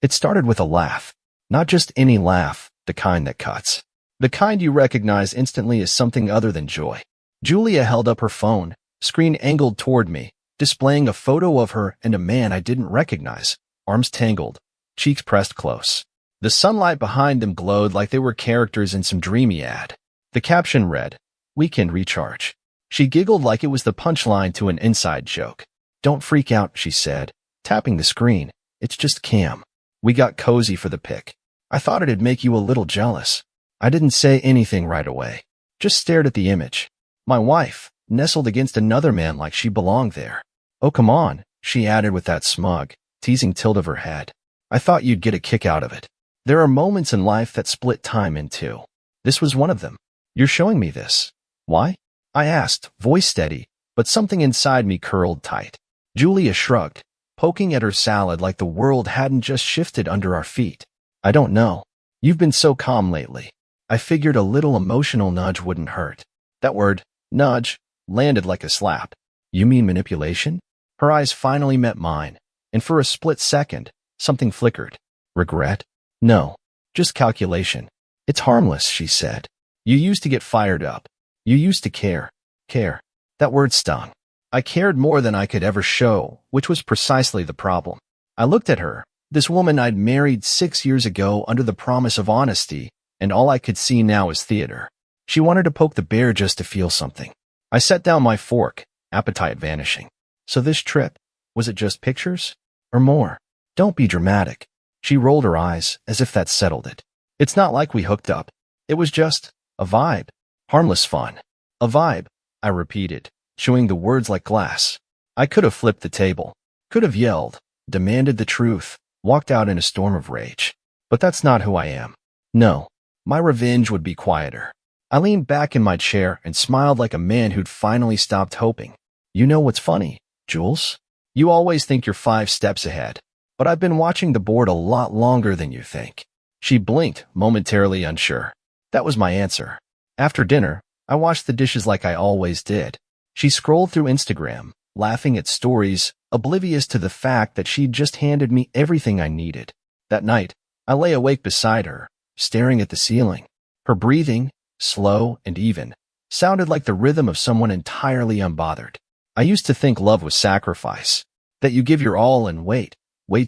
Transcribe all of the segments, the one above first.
It started with a laugh. Not just any laugh, the kind that cuts. The kind you recognize instantly as something other than joy. Julia held up her phone, screen angled toward me, displaying a photo of her and a man I didn't recognize, arms tangled, cheeks pressed close. The sunlight behind them glowed like they were characters in some dreamy ad. The caption read, "Weekend recharge." She giggled like it was the punchline to an inside joke. "Don't freak out," she said, tapping the screen. "It's just Cam." We got cozy for the pic. "I thought it'd make you a little jealous." I didn't say anything right away, just stared at the image. My wife, nestled against another man like she belonged there. "Oh, come on," she added with that smug, teasing tilt of her head. "I thought you'd get a kick out of it." There are moments in life that split time in two. This was one of them. "You're showing me this. Why?" I asked, voice steady, but something inside me curled tight. Julia shrugged, poking at her salad like the world hadn't just shifted under our feet. "I don't know. You've been so calm lately. I figured a little emotional nudge wouldn't hurt." That word, nudge, landed like a slap. "You mean manipulation?" Her eyes finally met mine, and for a split second, something flickered. "Regret? No, just calculation. It's harmless," she said. "You used to get fired up. You used to care." Care. That word stung. I cared more than I could ever show, which was precisely the problem. I looked at her, this woman I'd married 6 years ago under the promise of honesty, and all I could see now was theater. She wanted to poke the bear just to feel something. I set down my fork, appetite vanishing. "So this trip, was it just pictures? Or more? Don't be dramatic." She rolled her eyes, as if that settled it. "It's not like we hooked up. It was just a vibe. Harmless fun." "A vibe," I repeated, chewing the words like glass. I could have flipped the table, could have yelled, demanded the truth, walked out in a storm of rage. But that's not who I am. No, my revenge would be quieter. I leaned back in my chair and smiled like a man who'd finally stopped hoping. "You know what's funny, Jules? You always think you're 5 steps ahead, but I've been watching the board a lot longer than you think." She blinked, momentarily unsure. That was my answer. After dinner, I washed the dishes like I always did. She scrolled through Instagram, laughing at stories, oblivious to the fact that she'd just handed me everything I needed. That night, I lay awake beside her, staring at the ceiling. Her breathing, slow and even, sounded like the rhythm of someone entirely unbothered. I used to think love was sacrifice, that you give your all and wait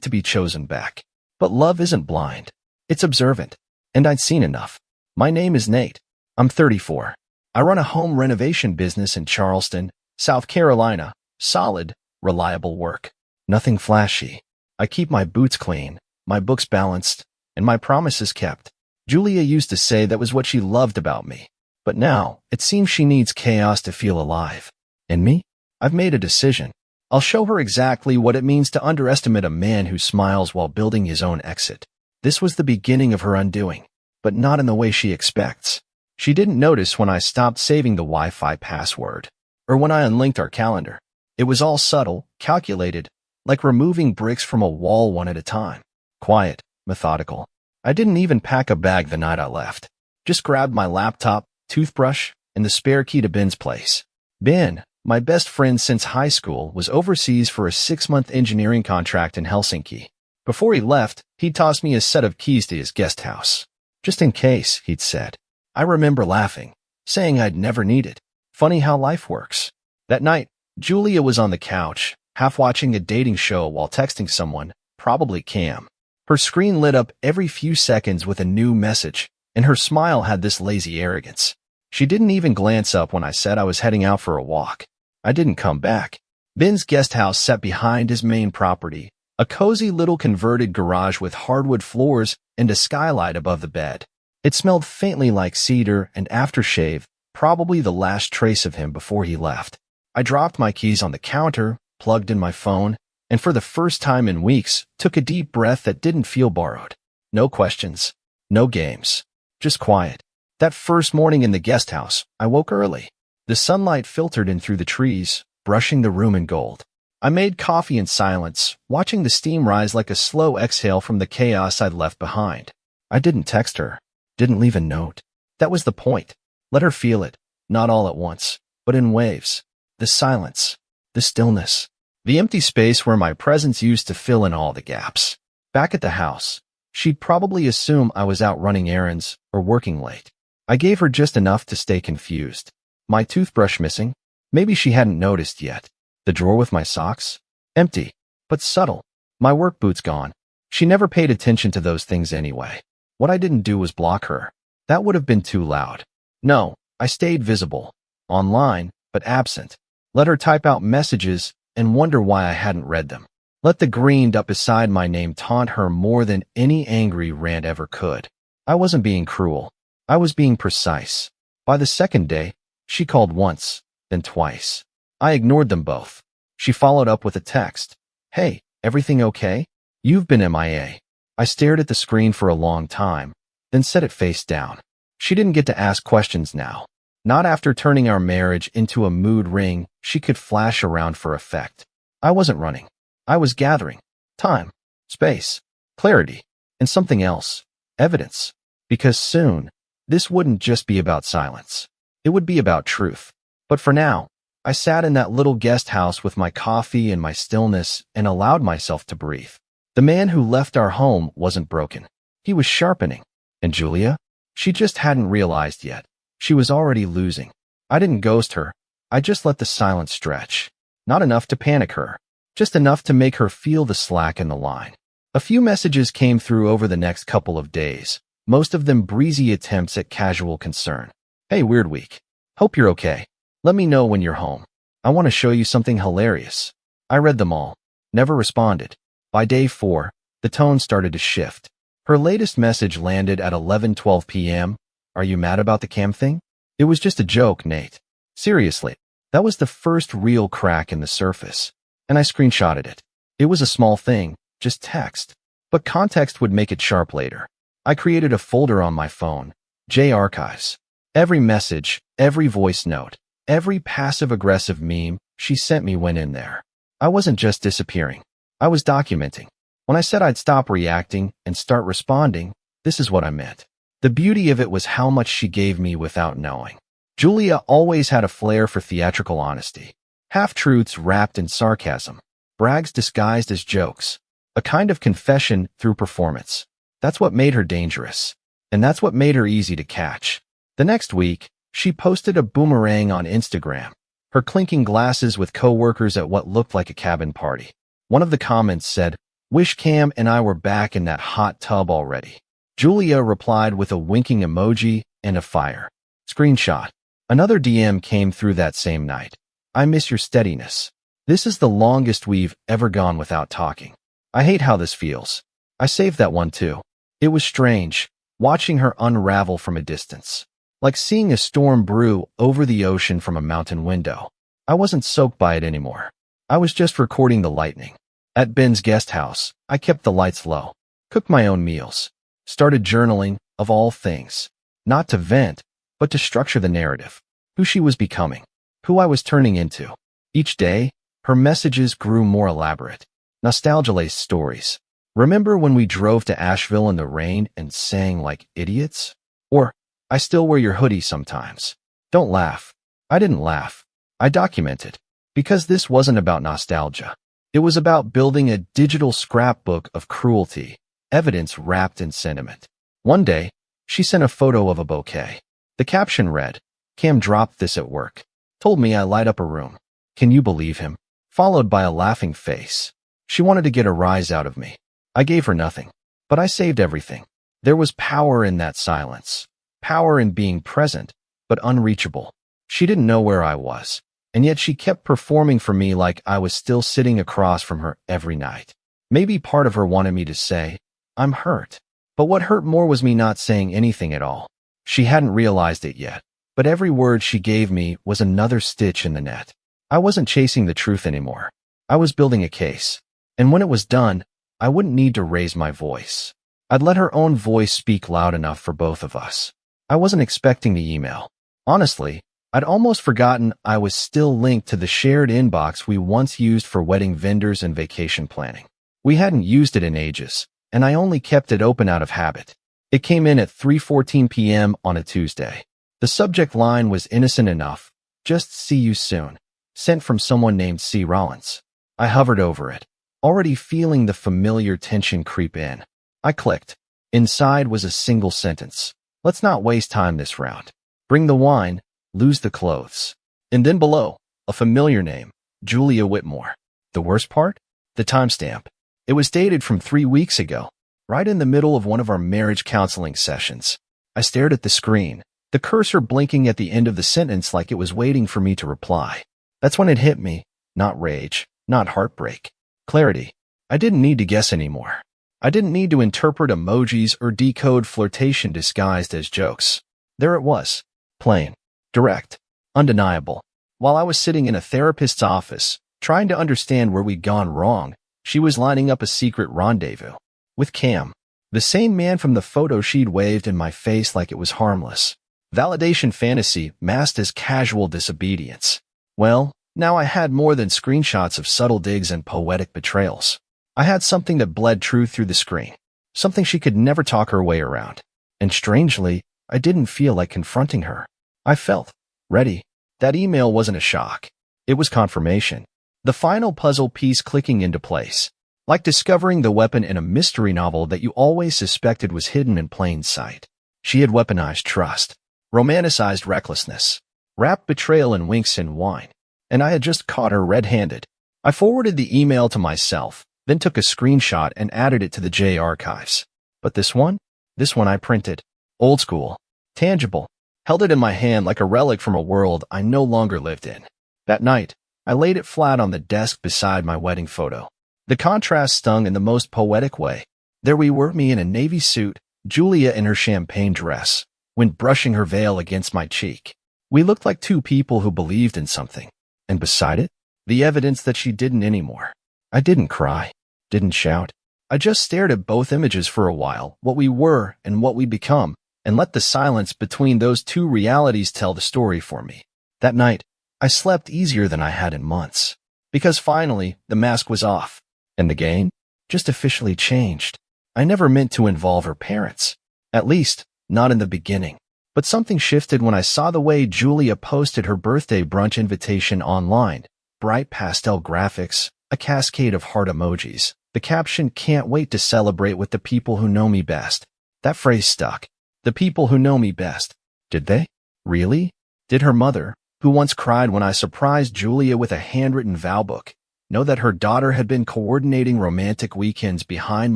to be chosen back. But love isn't blind. It's observant. And I'd seen enough. My name is Nate. I'm 34. I run a home renovation business in Charleston, South Carolina. Solid, reliable work. Nothing flashy. I keep my boots clean, my books balanced, and my promises kept. Julia used to say that was what she loved about me. But now, it seems she needs chaos to feel alive. And me? I've made a decision. I'll show her exactly what it means to underestimate a man who smiles while building his own exit. This was the beginning of her undoing, but not in the way she expects. She didn't notice when I stopped saving the Wi-Fi password, or when I unlinked our calendar. It was all subtle, calculated, like removing bricks from a wall one at a time. Quiet, methodical. I didn't even pack a bag the night I left. Just grabbed my laptop, toothbrush, and the spare key to Ben's place. Ben, my best friend since high school, was overseas for a 6-month engineering contract in Helsinki. Before he left, he tossed me a set of keys to his guest house. "Just in case," he'd said. I remember laughing, saying I'd never need it. Funny how life works. That night, Julia was on the couch, half watching a dating show while texting someone, probably Cam. Her screen lit up every few seconds with a new message, and her smile had this lazy arrogance. She didn't even glance up when I said I was heading out for a walk. I didn't come back. Ben's guest house sat behind his main property, a cozy little converted garage with hardwood floors and a skylight above the bed. It smelled faintly like cedar and aftershave, probably the last trace of him before he left. I dropped my keys on the counter, plugged in my phone, and for the first time in weeks, took a deep breath that didn't feel borrowed. No questions, no games, just quiet. That first morning in the guest house, I woke early. The sunlight filtered in through the trees, brushing the room in gold. I made coffee in silence, watching the steam rise like a slow exhale from the chaos I'd left behind. I didn't text her, didn't leave a note. That was the point. Let her feel it, not all at once, but in waves. The silence, the stillness, the empty space where my presence used to fill in all the gaps. Back at the house, she'd probably assume I was out running errands or working late. I gave her just enough to stay confused. My toothbrush missing? Maybe she hadn't noticed yet. The drawer with my socks? Empty, but subtle. My work boots gone. She never paid attention to those things anyway. What I didn't do was block her. That would have been too loud. No, I stayed visible. Online, but absent. Let her type out messages and wonder why I hadn't read them. Let the greened up beside my name taunt her more than any angry rant ever could. I wasn't being cruel. I was being precise. By the second day, she called once, then twice. I ignored them both. She followed up with a text. Hey, everything okay? You've been MIA. I stared at the screen for a long time, then set it face down. She didn't get to ask questions now. Not after turning our marriage into a mood ring she could flash around for effect. I wasn't running. I was gathering. Time, space, clarity, and something else. Evidence. Because soon, this wouldn't just be about silence. It would be about truth. But for now, I sat in that little guest house with my coffee and my stillness and allowed myself to breathe. The man who left our home wasn't broken. He was sharpening. And Julia? She just hadn't realized yet. She was already losing. I didn't ghost her. I just let the silence stretch. Not enough to panic her. Just enough to make her feel the slack in the line. A few messages came through over the next couple of days, most of them breezy attempts at casual concern. Hey, weird week. Hope you're okay. Let me know when you're home. I want to show you something hilarious. I read them all. Never responded. By day 4, the tone started to shift. Her latest message landed at 11:12 p.m. Are you mad about the cam thing? It was just a joke, Nate. Seriously, that was the first real crack in the surface. And I screenshotted it. It was a small thing, just text. But context would make it sharp later. I created a folder on my phone, J Archives. Every message, every voice note, every passive-aggressive meme she sent me went in there. I wasn't just disappearing. I was documenting. When I said I'd stop reacting and start responding, this is what I meant. The beauty of it was how much she gave me without knowing. Julia always had a flair for theatrical honesty. Half-truths wrapped in sarcasm. Brags disguised as jokes. A kind of confession through performance. That's what made her dangerous. And that's what made her easy to catch. The next week, she posted a boomerang on Instagram. Her clinking glasses with coworkers at what looked like a cabin party. One of the comments said, "Wish Cam and I were back in that hot tub already." Julia replied with a winking emoji and a fire. Screenshot. Another DM came through that same night. I miss your steadiness. This is the longest we've ever gone without talking. I hate how this feels. I saved that one too. It was strange, watching her unravel from a distance. Like seeing a storm brew over the ocean from a mountain window. I wasn't soaked by it anymore. I was just recording the lightning. At Ben's guest house, I kept the lights low. Cooked my own meals. Started journaling, of all things. Not to vent, but to structure the narrative. Who she was becoming. Who I was turning into. Each day, her messages grew more elaborate. Nostalgia-laced stories. Remember when we drove to Asheville in the rain and sang like idiots? Or, I still wear your hoodie sometimes. Don't laugh. I didn't laugh. I documented. Because this wasn't about nostalgia. It was about building a digital scrapbook of cruelty, evidence wrapped in sentiment. One day, she sent a photo of a bouquet. The caption read, "Cam dropped this at work. Told me I light up a room. Can you believe him?" Followed by a laughing face. She wanted to get a rise out of me. I gave her nothing. But I saved everything. There was power in that silence. Power in being present, but unreachable. She didn't know where I was. And yet she kept performing for me like I was still sitting across from her every night. Maybe part of her wanted me to say, "I'm hurt." But what hurt more was me not saying anything at all. She hadn't realized it yet. But every word she gave me was another stitch in the net. I wasn't chasing the truth anymore. I was building a case. And when it was done, I wouldn't need to raise my voice. I'd let her own voice speak loud enough for both of us. I wasn't expecting the email. Honestly, I'd almost forgotten I was still linked to the shared inbox we once used for wedding vendors and vacation planning. We hadn't used it in ages, and I only kept it open out of habit. It came in at 3:14 p.m. on a Tuesday. The subject line was innocent enough. Just see you soon. Sent from someone named C. Rollins. I hovered over it. already feeling the familiar tension creep in. I clicked. Inside was a single sentence. Let's not waste time this round. Bring the wine, lose the clothes. And then below, a familiar name, Julia Whitmore. The worst part? The timestamp. It was dated from 3 weeks ago, right in the middle of one of our marriage counseling sessions. I stared at the screen, the cursor blinking at the end of the sentence like it was waiting for me to reply. That's when it hit me. Not rage, not heartbreak. Clarity. I didn't need to guess anymore. I didn't need to interpret emojis or decode flirtation disguised as jokes. There it was. Plain. Direct. Undeniable. While I was sitting in a therapist's office, trying to understand where we'd gone wrong, she was lining up a secret rendezvous. With Cam. The same man from the photo she'd waved in my face like it was harmless. Validation fantasy masked as casual disobedience. Well, now I had more than screenshots of subtle digs and poetic betrayals. I had something that bled truth through the screen. Something she could never talk her way around. And strangely, I didn't feel like confronting her. I felt ready. That email wasn't a shock. It was confirmation. The final puzzle piece clicking into place. Like discovering the weapon in a mystery novel that you always suspected was hidden in plain sight. She had weaponized trust, romanticized recklessness, wrapped betrayal in winks and wine. And I had just caught her red-handed. I forwarded the email to myself, then took a screenshot and added it to the J archives. But this one I printed. Old school. Tangible. Held it in my hand like a relic from a world I no longer lived in. That night, I laid it flat on the desk beside my wedding photo. The contrast stung in the most poetic way. There we were, me in a navy suit, Julia in her champagne dress, wind brushing her veil against my cheek. We looked like two people who believed in something. And beside it, the evidence that she didn't anymore. I didn't cry, didn't shout. I just stared at both images for a while, what we were and what we'd become, and let the silence between those two realities tell the story for me. That night, I slept easier than I had in months. Because finally, the mask was off. And the game just officially changed. I never meant to involve her parents. At least, not in the beginning. But something shifted when I saw the way Julia posted her birthday brunch invitation online. Bright pastel graphics, a cascade of heart emojis. The caption, "Can't wait to celebrate with the people who know me best." That phrase stuck. The people who know me best. Did they? Really? Did her mother, who once cried when I surprised Julia with a handwritten vow book, know that her daughter had been coordinating romantic weekends behind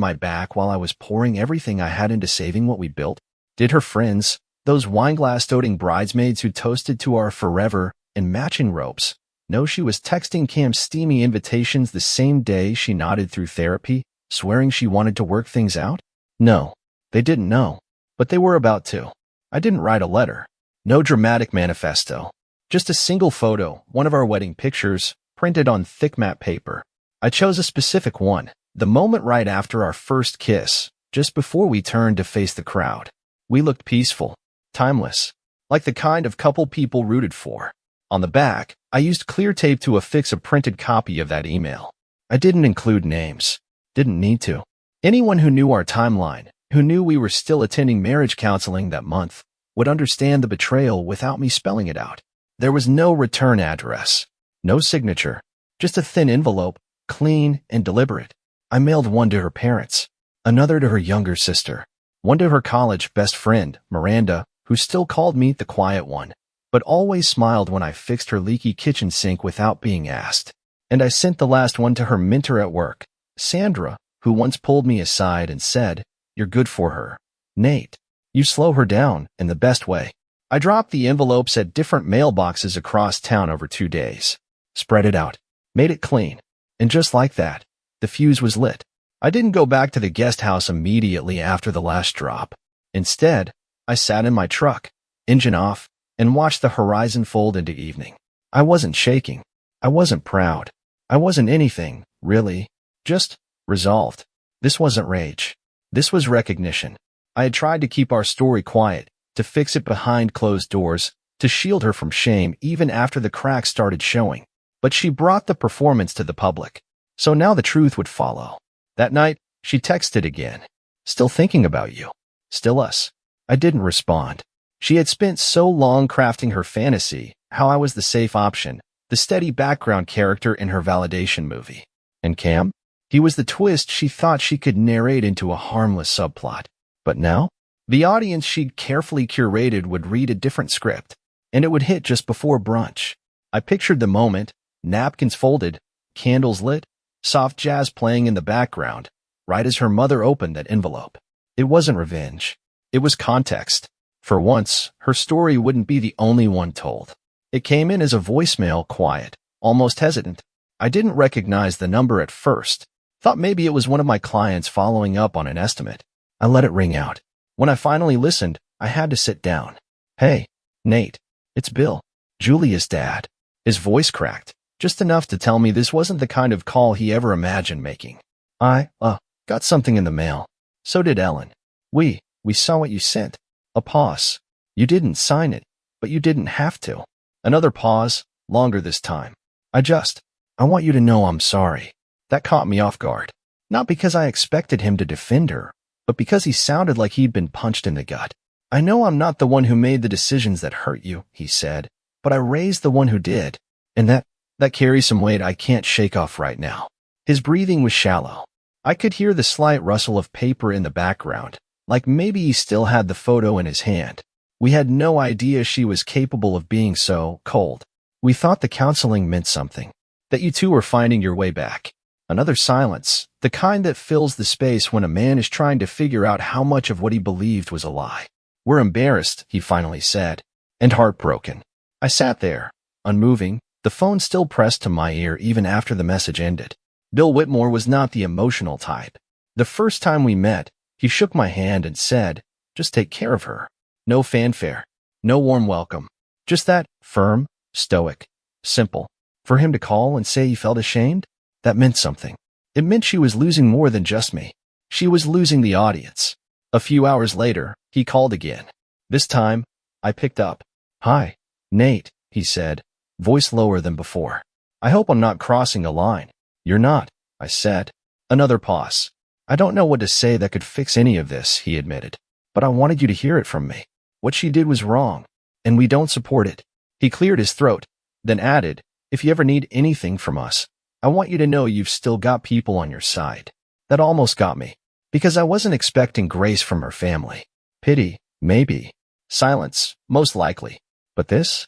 my back while I was pouring everything I had into saving what we built? Did her friends, those wine-glass-toting bridesmaids who toasted to our forever in matching robes, know she was texting Cam steamy invitations the same day she nodded through therapy, swearing she wanted to work things out? No, they didn't know. But they were about to. I didn't write a letter. No dramatic manifesto. Just a single photo, one of our wedding pictures, printed on thick matte paper. I chose a specific one, the moment right after our first kiss, just before we turned to face the crowd. We looked peaceful, timeless, like the kind of couple people rooted for. On the back, I used clear tape to affix a printed copy of that email. I didn't include names. Didn't need to. Anyone who knew our timeline, who knew we were still attending marriage counseling that month, would understand the betrayal without me spelling it out. There was no return address. No signature, just a thin envelope, clean and deliberate. I mailed one to her parents, another to her younger sister, one to her college best friend, Miranda, who still called me the quiet one, but always smiled when I fixed her leaky kitchen sink without being asked. And I sent the last one to her mentor at work, Sandra, who once pulled me aside and said, "You're good for her, Nate. You slow her down in the best way." I dropped the envelopes at different mailboxes across town over 2 days. Spread it out, made it clean, and just like that, the fuse was lit. I didn't go back to the guest house immediately after the last drop. Instead, I sat in my truck, engine off, and watched the horizon fold into evening. I wasn't shaking. I wasn't proud. I wasn't anything, really. Just resolved. This wasn't rage. This was recognition. I had tried to keep our story quiet, to fix it behind closed doors, to shield her from shame even after the cracks started showing. But she brought the performance to the public. So now the truth would follow. That night, she texted again. "Still thinking about you. Still us." I didn't respond. She had spent so long crafting her fantasy, how I was the safe option, the steady background character in her validation movie. And Cam? He was the twist she thought she could narrate into a harmless subplot. But now, the audience she'd carefully curated would read a different script, and it would hit just before brunch. I pictured the moment, napkins folded, candles lit, soft jazz playing in the background, right as her mother opened that envelope. It wasn't revenge. It was context. For once, her story wouldn't be the only one told. It came in as a voicemail, quiet, almost hesitant. I didn't recognize the number at first. Thought maybe it was one of my clients following up on an estimate. I let it ring out. When I finally listened, I had to sit down. "Hey, Nate. It's Bill, Julia's dad." His voice cracked, just enough to tell me this wasn't the kind of call he ever imagined making. "I, got something in the mail. So did Ellen. We saw what you sent." A pause. "You didn't sign it, but you didn't have to." Another pause, longer this time. I want you to know I'm sorry." That caught me off guard. Not because I expected him to defend her, but because he sounded like he'd been punched in the gut. "I know I'm not the one who made the decisions that hurt you," he said, "but I raised the one who did. And that carries some weight I can't shake off right now." His breathing was shallow. I could hear the slight rustle of paper in the background, like maybe he still had the photo in his hand. We had no idea she was capable of being so cold. "We thought the counseling meant something. That you two were finding your way back." Another silence, the kind that fills the space when a man is trying to figure out how much of what he believed was a lie. "We're embarrassed," he finally said, "and heartbroken." I sat there, unmoving, the phone still pressed to my ear even after the message ended. Bill Whitmore was not the emotional type. The first time we met, he shook my hand and said, "Just take care of her." No fanfare, no warm welcome, just that, firm, stoic, simple. For him to call and say he felt ashamed, that meant something. It meant she was losing more than just me. She was losing the audience. A few hours later, he called again. This time, I picked up. "Hi, Nate," he said, voice lower than before. "I hope I'm not crossing a line." "You're not," I said. Another pause. "I don't know what to say that could fix any of this," he admitted. "But I wanted you to hear it from me. What she did was wrong, and we don't support it." He cleared his throat, then added, "If you ever need anything from us, I want you to know you've still got people on your side." That almost got me, because I wasn't expecting grace from her family. Pity, maybe. Silence, most likely. But this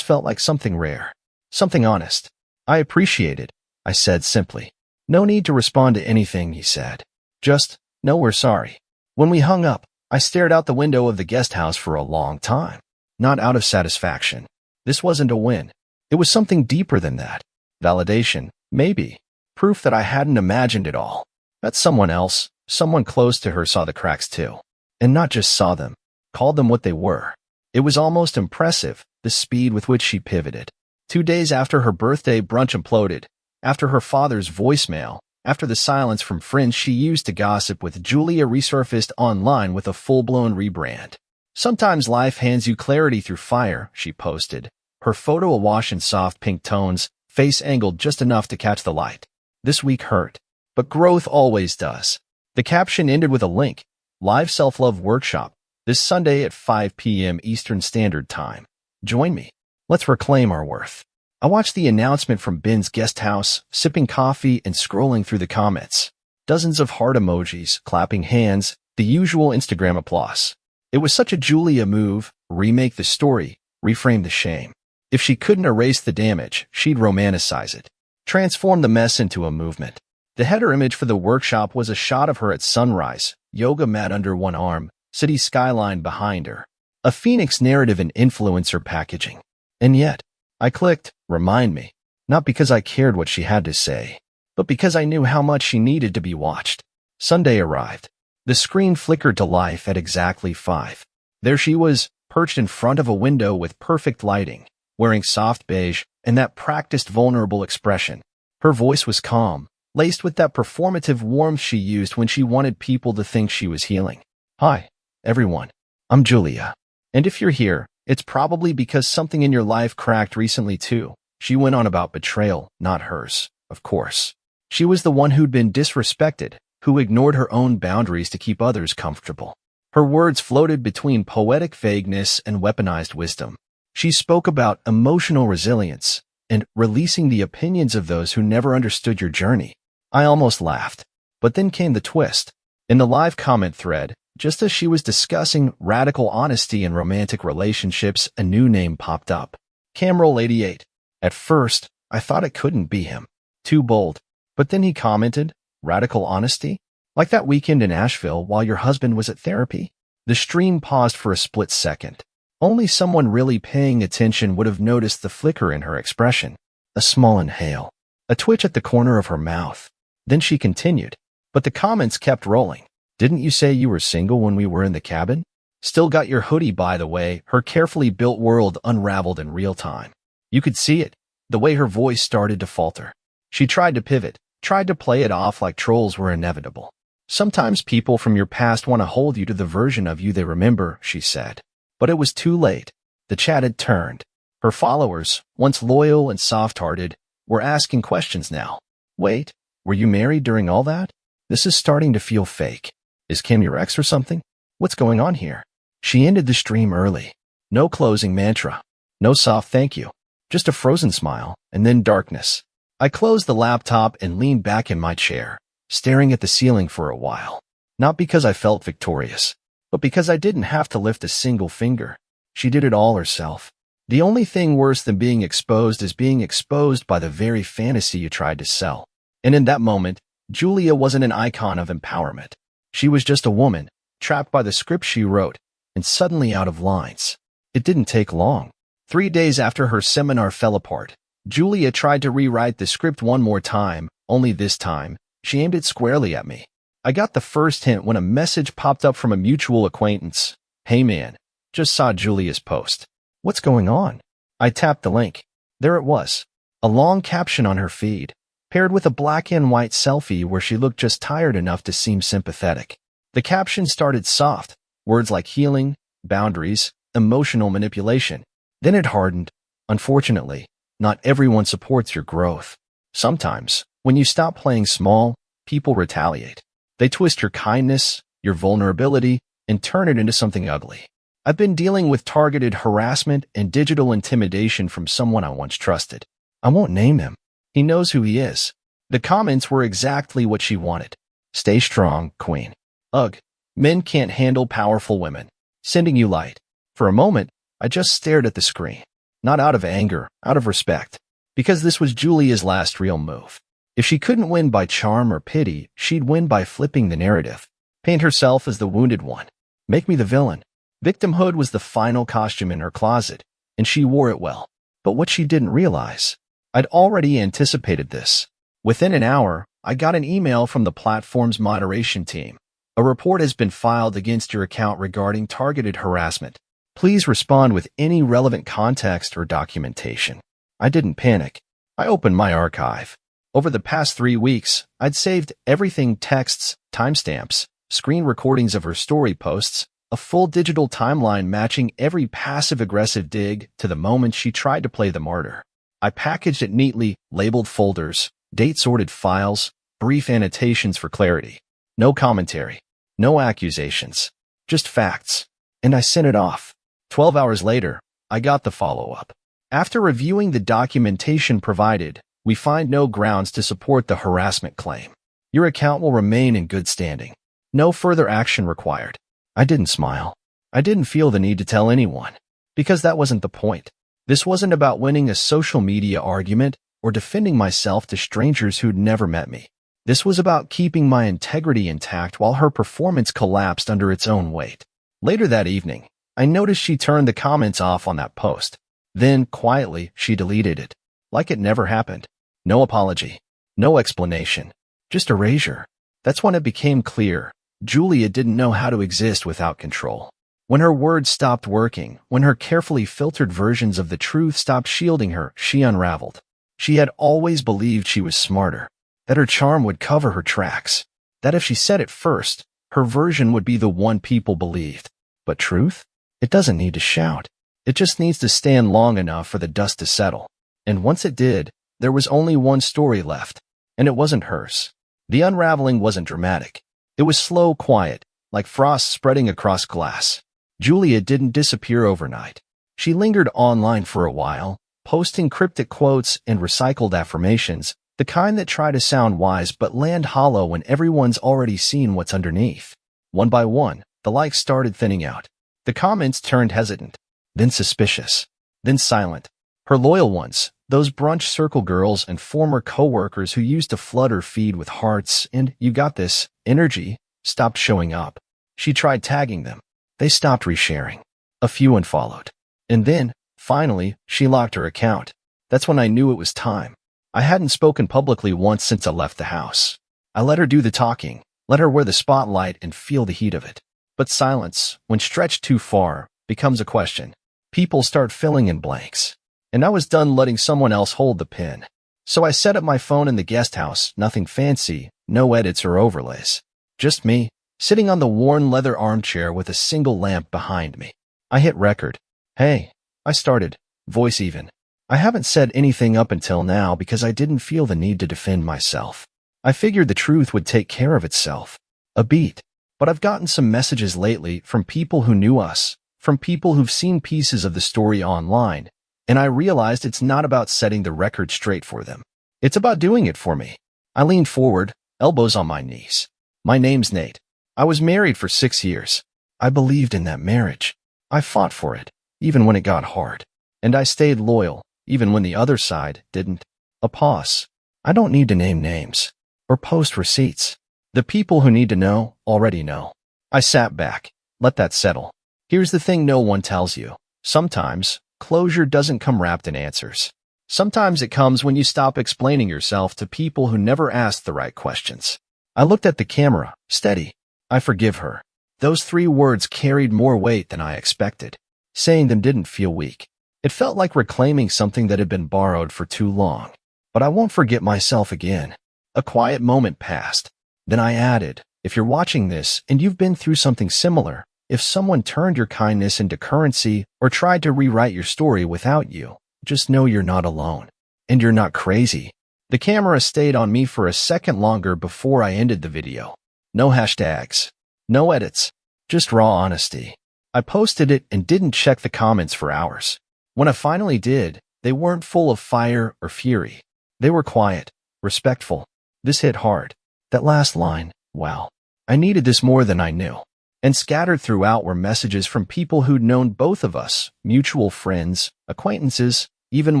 felt like something rare, something honest. "I appreciate it," I said simply. "No need to respond to anything," he said. "Just, no, we're sorry." When we hung up, I stared out the window of the guest house for a long time. Not out of satisfaction. This wasn't a win. It was something deeper than that. Validation, maybe. Proof that I hadn't imagined it all. That someone else, someone close to her, saw the cracks too. And not just saw them, called them what they were. It was almost impressive, the speed with which she pivoted. 2 days after her birthday brunch imploded, after her father's voicemail, after the silence from friends she used to gossip with, Julia resurfaced online with a full-blown rebrand. "Sometimes life hands you clarity through fire," she posted, her photo awash in soft pink tones, face angled just enough to catch the light. "This week hurt, but growth always does." The caption ended with a link. "Live self-love workshop, this Sunday at 5 p.m. Eastern Standard Time. Join me. Let's reclaim our worth." I watched the announcement from Ben's guest house, sipping coffee and scrolling through the comments. Dozens of heart emojis, clapping hands, the usual Instagram applause. It was such a Julia move, remake the story, reframe the shame. If she couldn't erase the damage, she'd romanticize it. Transform the mess into a movement. The header image for the workshop was a shot of her at sunrise, yoga mat under one arm, city skyline behind her. A Phoenix narrative in influencer packaging. And yet, I clicked, remind me, not because I cared what she had to say, but because I knew how much she needed to be watched. Sunday arrived. The screen flickered to life at exactly 5. There she was, perched in front of a window with perfect lighting, wearing soft beige and that practiced vulnerable expression. Her voice was calm, laced with that performative warmth she used when she wanted people to think she was healing. "Hi, everyone. I'm Julia. And if you're here, it's probably because something in your life cracked recently too." She went on about betrayal, not hers, of course. She was the one who'd been disrespected, who ignored her own boundaries to keep others comfortable. Her words floated between poetic vagueness and weaponized wisdom. She spoke about emotional resilience and releasing the opinions of those who never understood your journey. I almost laughed. But then came the twist. In the live comment thread, just as she was discussing radical honesty in romantic relationships, a new name popped up. Camroll88. At first, I thought it couldn't be him. Too bold. But then he commented, radical honesty? Like that weekend in Asheville while your husband was at therapy? The stream paused for a split second. Only someone really paying attention would have noticed the flicker in her expression. A small inhale. A twitch at the corner of her mouth. Then she continued. But the comments kept rolling. Didn't you say you were single when we were in the cabin? Still got your hoodie, by the way. Her carefully built world unraveled in real time. You could see it, the way her voice started to falter. She tried to pivot, tried to play it off like trolls were inevitable. Sometimes people from your past want to hold you to the version of you they remember, she said. But it was too late. The chat had turned. Her followers, once loyal and soft-hearted, were asking questions now. Wait, were you married during all that? This is starting to feel fake. Is Kim your ex or something? What's going on here? She ended the stream early. No closing mantra. No soft thank you. Just a frozen smile, and then darkness. I closed the laptop and leaned back in my chair, staring at the ceiling for a while. Not because I felt victorious, but because I didn't have to lift a single finger. She did it all herself. The only thing worse than being exposed is being exposed by the very fantasy you tried to sell. And in that moment, Julia wasn't an icon of empowerment. She was just a woman, trapped by the script she wrote, and suddenly out of lines. It didn't take long. 3 days after her seminar fell apart, Julia tried to rewrite the script one more time, only this time, she aimed it squarely at me. I got the first hint when a message popped up from a mutual acquaintance. Hey man, just saw Julia's post. What's going on? I tapped the link. There it was. A long caption on her feed, paired with a black and white selfie where she looked just tired enough to seem sympathetic. The caption started soft, words like healing, boundaries, emotional manipulation. Then it hardened. Unfortunately, not everyone supports your growth. Sometimes, when you stop playing small, people retaliate. They twist your kindness, your vulnerability, and turn it into something ugly. I've been dealing with targeted harassment and digital intimidation from someone I once trusted. I won't name him. He knows who he is. The comments were exactly what she wanted. Stay strong, queen. Ugh, men can't handle powerful women. Sending you light. For a moment, I just stared at the screen. Not out of anger, out of respect. Because this was Julia's last real move. If she couldn't win by charm or pity, she'd win by flipping the narrative. Paint herself as the wounded one. Make me the villain. Victimhood was the final costume in her closet, and she wore it well. But what she didn't realize, I'd already anticipated this. Within an hour, I got an email from the platform's moderation team. A report has been filed against your account regarding targeted harassment. Please respond with any relevant context or documentation. I didn't panic. I opened my archive. Over the past 3 weeks, I'd saved everything: texts, timestamps, screen recordings of her story posts, a full digital timeline matching every passive-aggressive dig to the moment she tried to play the martyr. I packaged it neatly, labeled folders, date-sorted files, brief annotations for clarity. No commentary, no accusations, just facts. And I sent it off. 12 hours later, I got the follow-up. After reviewing the documentation provided, we find no grounds to support the harassment claim. Your account will remain in good standing. No further action required. I didn't smile. I didn't feel the need to tell anyone. Because that wasn't the point. This wasn't about winning a social media argument or defending myself to strangers who'd never met me. This was about keeping my integrity intact while her performance collapsed under its own weight. Later that evening, I noticed she turned the comments off on that post. Then, quietly, she deleted it. Like it never happened. No apology. No explanation. Just erasure. That's when it became clear. Julia didn't know how to exist without control. When her words stopped working, when her carefully filtered versions of the truth stopped shielding her, she unraveled. She had always believed she was smarter, that her charm would cover her tracks, that if she said it first, her version would be the one people believed. But truth? It doesn't need to shout. It just needs to stand long enough for the dust to settle. And once it did, there was only one story left, and it wasn't hers. The unraveling wasn't dramatic. It was slow, quiet, like frost spreading across glass. Julia didn't disappear overnight. She lingered online for a while, posting cryptic quotes and recycled affirmations, The kind that try to sound wise but land hollow when everyone's already seen what's underneath. One by one, the likes started thinning out. The comments turned hesitant, then suspicious, then silent. Her loyal ones, those brunch circle girls and former co-workers who used to flood her feed with hearts and "you got this" energy, stopped showing up. She tried tagging them. They stopped resharing. A few unfollowed. And then, finally, she locked her account. That's when I knew it was time. I hadn't spoken publicly once since I left the house. I let her do the talking, let her wear the spotlight and feel the heat of it. But silence, when stretched too far, becomes a question. People start filling in blanks. And I was done letting someone else hold the pen. So I set up my phone in the guest house, nothing fancy, no edits or overlays. Just me, sitting on the worn leather armchair with a single lamp behind me. I hit record. Hey, I started, voice even. I haven't said anything up until now because I didn't feel the need to defend myself. I figured the truth would take care of itself. A beat. But I've gotten some messages lately from people who knew us, from people who've seen pieces of the story online, and I realized it's not about setting the record straight for them. It's about doing it for me. I leaned forward, elbows on my knees. My name's Nate. I was married for 6 years. I believed in that marriage. I fought for it, even when it got hard. And I stayed loyal, even when the other side didn't. A pause. I don't need to name names or post receipts. The people who need to know already know. I sat back. Let that settle. Here's the thing no one tells you. Sometimes, closure doesn't come wrapped in answers. Sometimes it comes when you stop explaining yourself to people who never asked the right questions. I looked at the camera, steady. I forgive her. Those 3 words carried more weight than I expected. Saying them didn't feel weak. It felt like reclaiming something that had been borrowed for too long. But I won't forget myself again. A quiet moment passed. Then I added, if you're watching this and you've been through something similar, if someone turned your kindness into currency or tried to rewrite your story without you, just know you're not alone. And you're not crazy. The camera stayed on me for a second longer before I ended the video. No hashtags. No edits. Just raw honesty. I posted it and didn't check the comments for hours. When I finally did, they weren't full of fire or fury. They were quiet, respectful. This hit hard. That last line, wow. I needed this more than I knew. And scattered throughout were messages from people who'd known both of us, mutual friends, acquaintances, even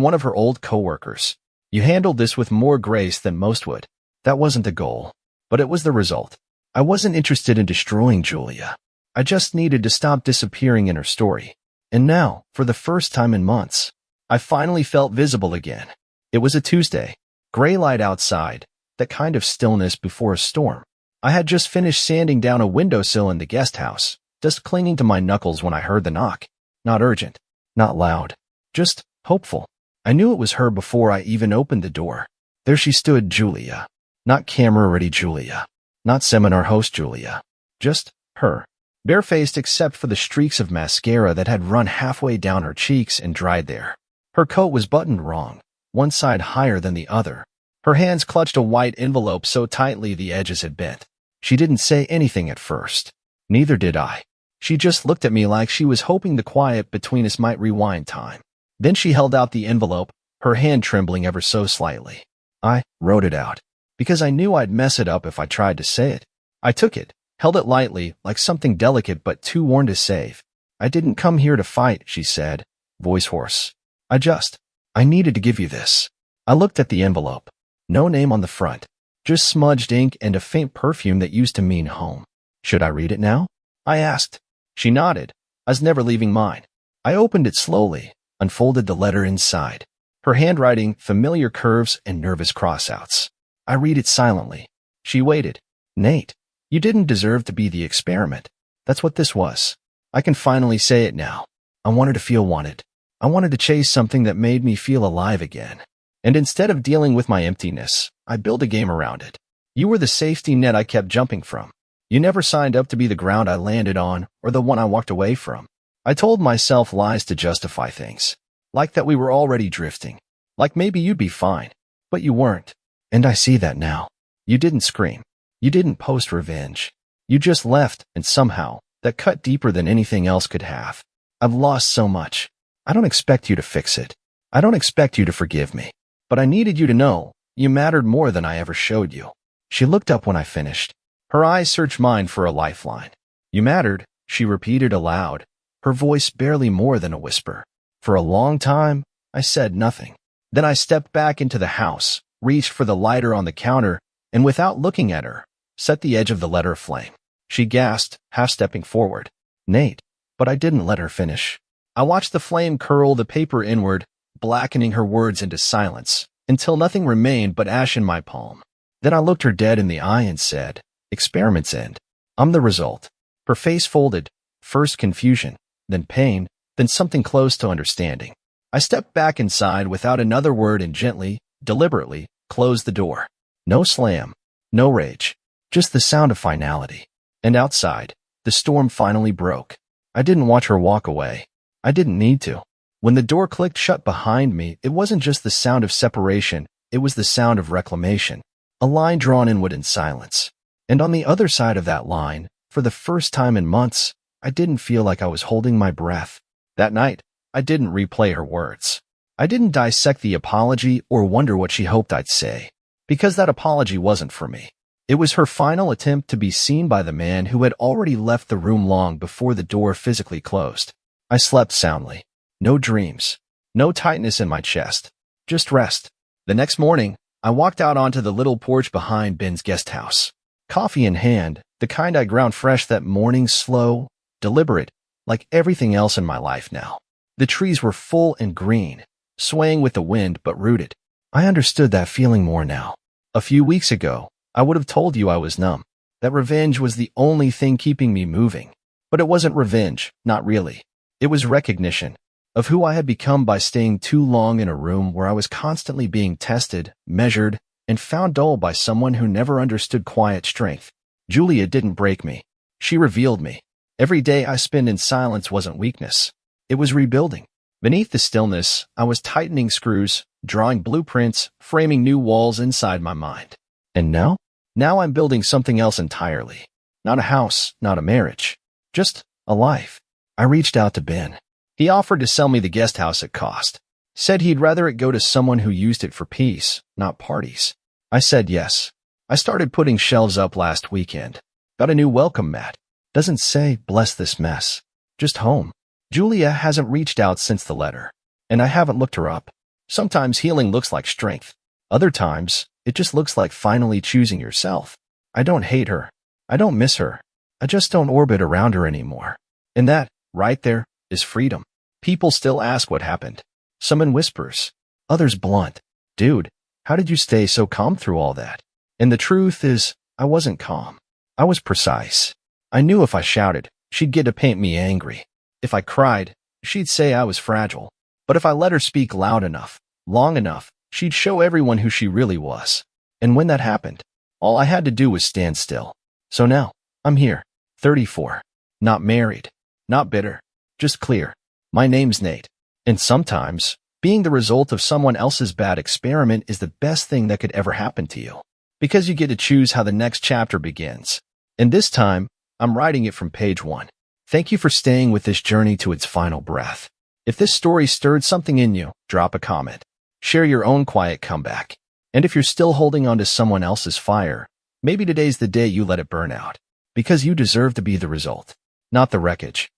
one of her old coworkers. You handled this with more grace than most would. That wasn't the goal, but it was the result. I wasn't interested in destroying Julia. I just needed to stop disappearing in her story. And now, for the first time in months, I finally felt visible again. It was a Tuesday. Gray light outside, that kind of stillness before a storm. I had just finished sanding down a windowsill in the guest house, just clinging to my knuckles when I heard the knock. Not urgent, not loud, just hopeful. I knew it was her before I even opened the door. There she stood, Julia. Not camera-ready Julia. Not seminar host Julia. Just her. Barefaced except for the streaks of mascara that had run halfway down her cheeks and dried there. Her coat was buttoned wrong, one side higher than the other. Her hands clutched a white envelope so tightly the edges had bent. She didn't say anything at first. Neither did I. She just looked at me like she was hoping the quiet between us might rewind time. Then she held out the envelope, her hand trembling ever so slightly. I wrote it out, because I knew I'd mess it up if I tried to say it. I took it, held it lightly, like something delicate but too worn to save. I didn't come here to fight, she said, voice hoarse. I needed to give you this. I looked at the envelope. No name on the front, just smudged ink and a faint perfume that used to mean home. Should I read it now? I asked. She nodded. I was never leaving mine. I opened it slowly, unfolded the letter inside. Her handwriting, familiar curves and nervous crossouts. I read it silently. She waited. Nate, you didn't deserve to be the experiment. That's what this was. I can finally say it now. I wanted to feel wanted. I wanted to chase something that made me feel alive again. And instead of dealing with my emptiness, I built a game around it. You were the safety net I kept jumping from. You never signed up to be the ground I landed on or the one I walked away from. I told myself lies to justify things. Like that we were already drifting. Like maybe you'd be fine. But you weren't. And I see that now. You didn't scream. You didn't post revenge. You just left, and somehow, that cut deeper than anything else could have. I've lost so much. I don't expect you to fix it. I don't expect you to forgive me. But I needed you to know, You mattered more than I ever showed you. She looked up when I finished. Her eyes searched mine for a lifeline. You mattered, she repeated aloud, her voice barely more than a whisper. For a long time, I said nothing. Then I stepped back into the house, reached for the lighter on the counter, and without looking at her, set the edge of the letter aflame. She gasped, half-stepping forward. Nate. But I didn't let her finish. I watched the flame curl the paper inward, blackening her words into silence, until nothing remained but ash in my palm. Then I looked her dead in the eye and said, Experiments end. I'm the result. Her face folded, first confusion, then pain, then something close to understanding. I stepped back inside without another word and gently, deliberately, closed the door. No slam, no rage, just the sound of finality. And outside, the storm finally broke. I didn't watch her walk away. I didn't need to. When the door clicked shut behind me, it wasn't just the sound of separation, it was the sound of reclamation. A line drawn inward in silence. And on the other side of that line, for the first time in months, I didn't feel like I was holding my breath. That night, I didn't replay her words. I didn't dissect the apology or wonder what she hoped I'd say, because that apology wasn't for me. It was her final attempt to be seen by the man who had already left the room long before the door physically closed. I slept soundly. No dreams. No tightness in my chest. Just rest. The next morning, I walked out onto the little porch behind Ben's guest house. Coffee in hand, the kind I ground fresh that morning, slow, deliberate, like everything else in my life now. The trees were full and green, swaying with the wind but rooted. I understood that feeling more now. A few weeks ago, I would have told you I was numb, that revenge was the only thing keeping me moving. But it wasn't revenge, not really. It was recognition of who I had become by staying too long in a room where I was constantly being tested, measured, and found dull by someone who never understood quiet strength. Julia didn't break me. She revealed me. Every day I spent in silence wasn't weakness. It was rebuilding. Beneath the stillness, I was tightening screws, drawing blueprints, framing new walls inside my mind. And now? Now I'm building something else entirely. Not a house, not a marriage. Just a life. I reached out to Ben. He offered to sell me the guest house at cost. Said he'd rather it go to someone who used it for peace, not parties. I said yes. I started putting shelves up last weekend. Got a new welcome mat. Doesn't say, bless this mess. Just home. Julia hasn't reached out since the letter. And I haven't looked her up. Sometimes healing looks like strength. Other times, it just looks like finally choosing yourself. I don't hate her. I don't miss her. I just don't orbit around her anymore. And that, right there, is freedom. People still ask what happened. Some in whispers. Others blunt. Dude, how did you stay so calm through all that? And the truth is, I wasn't calm. I was precise. I knew if I shouted, she'd get to paint me angry. If I cried, she'd say I was fragile. But if I let her speak loud enough, long enough, she'd show everyone who she really was. And when that happened, all I had to do was stand still. So now, I'm here, 34. Not married. Not bitter. Just clear. My name's Nate. And sometimes, being the result of someone else's bad experiment is the best thing that could ever happen to you. Because you get to choose how the next chapter begins. And this time, I'm writing it from page 1. Thank you for staying with this journey to its final breath. If this story stirred something in you, drop a comment. Share your own quiet comeback. And if you're still holding on to someone else's fire, maybe today's the day you let it burn out. Because you deserve to be the result, not the wreckage.